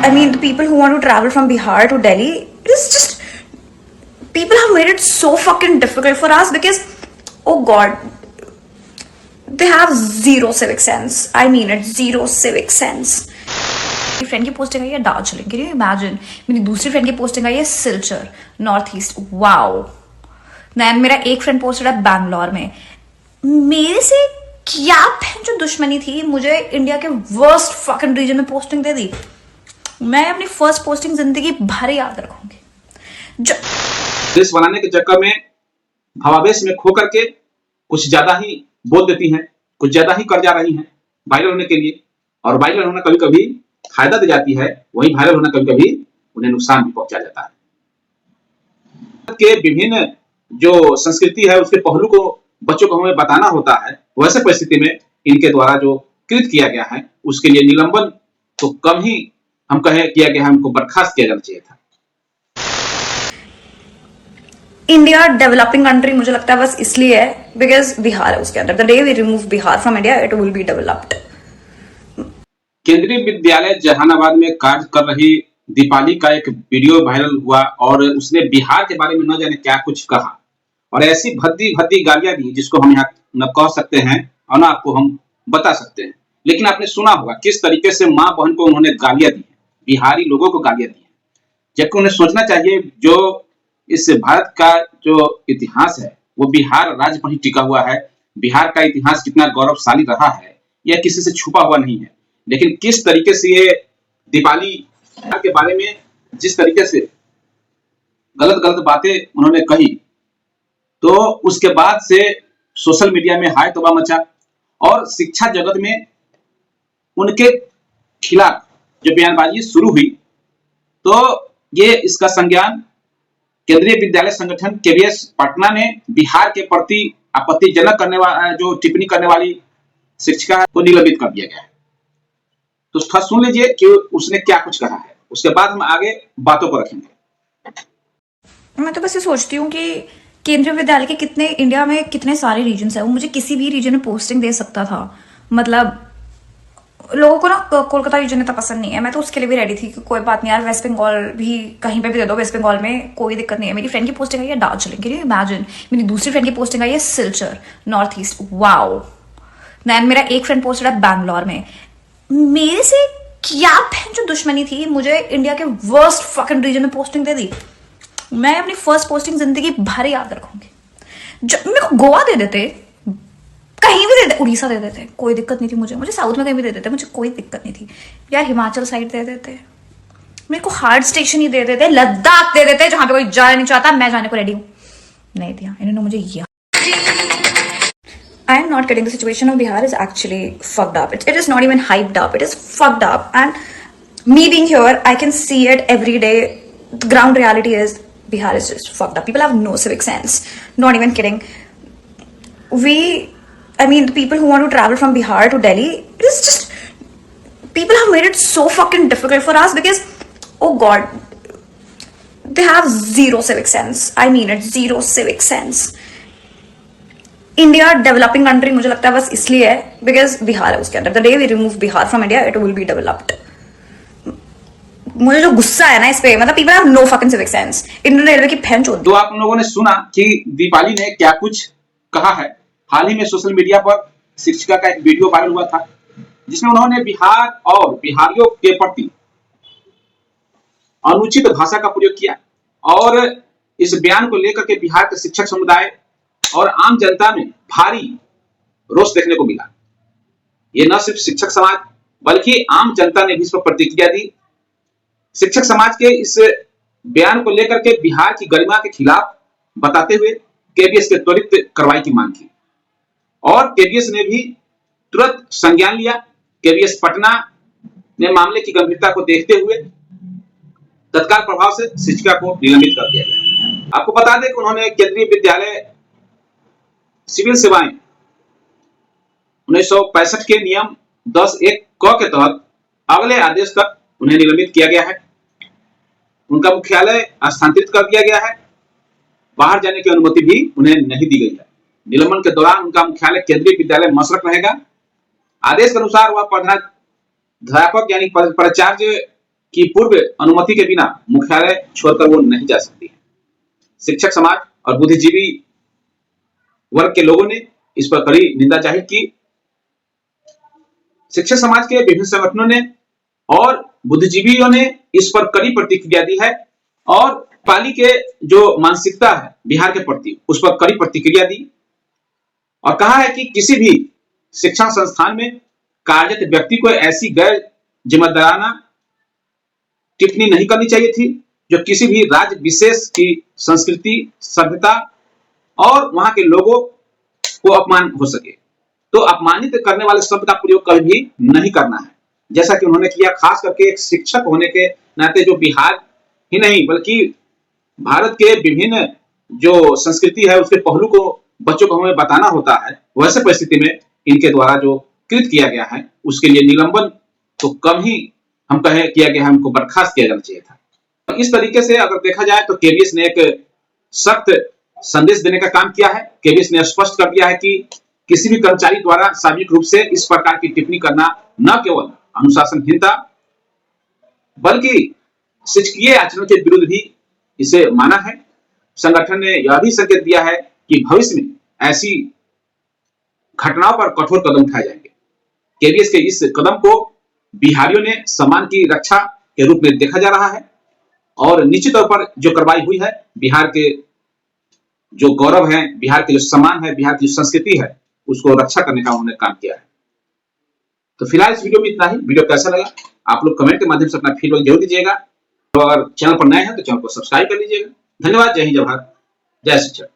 I mean, the people who want to travel from Bihar to Delhi, it is just, people have made it so fucking difficult for us because, oh god, they have zero civic sense. I mean it, zero civic sense. मेरी friend की posting आई है Darjeeling, can you imagine? मेरी दूसरी friend की posting आई है Silchar, north east, wow. Then मेरा एक फ्रेंड पोस्टेड है बैंगलोर में। मेरे से क्या जो दुश्मनी थी, मुझे इंडिया के वर्स्ट फकिंग रीजन में पोस्टिंग दे दी। मैं अपनी फर्स्ट पोस्टिंग जिंदगी भर याद रखूंगी। देश बनाने के चक्कर में भावावेश में खो करके कुछ ज्यादा ही बोल देती हैं, कुछ ज्यादा ही कर जा रही हैं वायरल होने के लिए। और वायरल होना कभी कभी फायदा दे जाती है, वहीं वायरल होना कभी कभी उन्हें नुकसान भी पहुंचा जाता है। के विभिन्न जो संस्कृति है उसके पहलू को बच्चों को हमें बताना होता है। वैसे परिस्थिति में इनके द्वारा जो कृत किया गया है उसके लिए निलंबन तो कम ही हम कहें किया गया है, हमको बर्खास्त किया जाना चाहिए था। इंडिया डेवलपिंग कंट्री मुझे लगता है बस इसलिए है बिकॉज बिहार है उसके अंदर। The day we remove Bihar from India it will be developed. Kendriya Vidyalaya Jehanabad में कार्य कर रही दीपाली का एक वीडियो वायरल हुआ और उसने बिहार के बारे में न जाने क्या कुछ कहा और ऐसी भद्दी भद्दी गालियां दी जिसको हम यहाँ न कह सकते हैं और न आपको हम बता सकते हैं। लेकिन आपने सुना होगा किस तरीके से माँ बहन को उन्होंने गालियां दी, बिहारी लोगों को गालियां दी। जबकि उन्हें सोचना चाहिए जो इस भारत का जो इतिहास है वो बिहार राज्य पर ही टिका हुआ है। बिहार का इतिहास कितना गौरवशाली रहा है यह किसी से छुपा हुआ नहीं है। लेकिन किस तरीके से ये दीपाली के बारे में जिस तरीके से गलत गलत बातें उन्होंने कही, तो उसके बाद से सोशल मीडिया में हाय तौबा मचा और शिक्षा जगत में उनके खिलाफ जो बयानबाजी शुरू हुई, तो ये इसका संज्ञान केंद्रीय विद्यालय संगठन केवीएस पटना ने बिहार के प्रति आपत्तिजनक करने वाला जो टिप्पणी करने वाली शिक्षिका को निलंबित कर दिया गया है। तो थोड़ा सुन लीजिए कि उसने क्या कुछ कहा है, उसके बाद हम आगे बातों को रखेंगे। मैं तो बस ये सोचती हूँ कि केंद्रीय विद्यालय के कितने इंडिया में कितने सारे रीजन्स है, वो मुझे किसी भी रीजन में पोस्टिंग दे सकता था। मतलब लोगों को ना कोलकाता रीजन इतना पसंद नहीं है, मैं तो उसके लिए भी रेडी थी कि कोई बात नहीं यार, वेस्ट बंगाल भी कहीं पे भी दे दो, वेस्ट बंगाल में कोई दिक्कत नहीं है। मेरी फ्रेंड की पोस्टिंग आई है दार्जिलिंग, कैन यू इमेजिन? मेरी दूसरी फ्रेंड की पोस्टिंग आई है Silchar, north east, wow. Then मेरा एक फ्रेंड पोस्टेड है बैंगलोर में। मेरे से क्या जो दुश्मनी थी, मुझे इंडिया के वर्स्ट फकिंग रीजन में पोस्टिंग दे दी। मैं अपनी फर्स्ट पोस्टिंग जिंदगी भर याद रखूंगी। मेरे को गोवा दे देते, कहीं भी दे देते, उड़ीसा दे देते, कोई दिक्कत नहीं थी मुझे साउथ में कहीं भी दे देते, मुझे कोई दिक्कत नहीं थी यार। हिमाचल साइड दे देते, मेरे को हार्ड स्टेशन ही दे देते, लद्दाख दे देते जहां पे कोई जाना नहीं चाहता, मैं जाने को रेडी हूं। नहीं दिया इन्होंने मुझे। यह I am not kidding. The situation of Bihar is actually fucked up. It is not even hyped up. It is fucked up. And me being here, I can see it every day. The ground reality is Bihar is just fucked up. People have no civic sense. Not even kidding. I mean, the people who want to travel from Bihar to Delhi, it is just, people have made it so fucking difficult for us because, oh god, they have zero civic sense. I mean it, zero civic sense. India developing country मुझे लगता है बस इसलिए है because Bihar है उसके अंदर। The day we remove Bihar from India it will be developed. मुझे जो गुस्सा है ना इस पे, मतलब people have no fucking civic sense. Indian railway की फैन चोद। तो आप लोगों ने सुना कि दीपाली ने क्या कुछ कहा है। हाल ही में सोशल मीडिया पर शिक्षिका का एक वीडियो वायरल हुआ था जिसमें उन्होंने बिहार और बिहारियों के प्रति अनुचित भाषा का प्रयोग किया और इस बयान को लेकर के बिहार के शिक्षक समुदाय और आम जनता में भारी रोष देखने को मिला। ये न सिर्फ शिक्षक समाज बल्कि आम जनता ने भी इस पर प्रतिक्रिया दी। शिक्षक समाज के इस बयान को लेकर के बिहार की गरिमा के खिलाफ बताते हुए केवीएस के त्वरित कार्रवाई की मांग की और केवीएस ने भी तुरंत संज्ञान लिया। केवीएस पटना ने मामले की गंभीरता को देखते हुए तत्काल प्रभाव से शिक्षिका को निलंबित कर दिया गया। आपको बता दें कि उन्होंने केंद्रीय विद्यालय सिविल सेवाएं 1965 के नियम 10(1) क के तहत अगले आदेश तक उन्हें निलंबित किया गया है। उनका मुख्यालय स्थानांतरित कर दिया गया है। बाहर जाने की अनुमति भी उन्हें नहीं दी गई है। निलंबन के दौरान उनका मुख्यालय केंद्रीय विद्यालय मसरख रहेगा। आदेश के अनुसार वह प्रधानाध्यापक यानी प्राचार्य कि पूर्व अनुमति के बिना मुख्यालय छोड़कर वो नहीं जा सकती है। शिक्षक समाज और बुद्धिजीवी वर्ग के लोगों ने इस पर कड़ी निंदा जाहिर की। शिक्षक समाज के विभिन्न संगठनों ने और बुद्धिजीवियों ने इस पर कड़ी प्रतिक्रिया दी है और पाली के जो मानसिकता है बिहार के प्रति उस पर कड़ी प्रतिक्रिया दी और कहा है कि किसी भी शिक्षण संस्थान में कार्यरत व्यक्ति को ऐसी गैर जिम्मेदाराना टिप्पणी नहीं करनी चाहिए थी जो किसी भी राज्य विशेष की संस्कृति, सभ्यता और वहां के लोगों को अपमान हो सके। तो अपमानित करने वाले शब्द का प्रयोग कभी भी नहीं करना है, जैसा कि उन्होंने किया। खास करके एक शिक्षक होने के नाते जो बिहार ही नहीं बल्कि भारत के विभिन्न जो संस्कृति है उसके पहलू को बच्चों को हमें बताना होता है, वैसे परिस्थिति में इनके द्वारा जो कृत किया गया है उसके लिए निलंबन तो कम ही हम कहे किया गया है, हमको बर्खास्त किया जाना चाहिए था। तो इस तरीके से अगर देखा जाए तो केबीएस ने एक सख्त संदेश देने का काम किया है। केबीएस ने स्पष्ट कर दिया है कि किसी भी कर्मचारी द्वारा सार्वजनिक रूप से इस प्रकार की टिप्पणी करना न केवल अनुशासनहीनता बल्कि शिक्षकीय आचरण के विरुद्ध भी इसे माना है। संगठन ने यह भी संकेत दिया है कि भविष्य में ऐसी घटनाओं पर कठोर कदम उठाए जाएंगे। केबीएस के इस कदम को बिहारियों ने सम्मान की रक्षा के रूप में देखा जा रहा है और निश्चित तौर पर जो कार्रवाई हुई है बिहार के जो गौरव है, बिहार के जो सम्मान है, बिहार की जो संस्कृति है उसको रक्षा करने का उन्होंने काम किया है। तो फिलहाल इस वीडियो में इतना ही। वीडियो कैसा लगा आप लोग कमेंट के माध्यम से अपना फीडबैक जरूर दीजिएगा। तो अगर चैनल पर नए हैं तो चैनल को सब्सक्राइब कर लीजिएगा। धन्यवाद। जय हिंद, जय भारत, जय शिक्षक।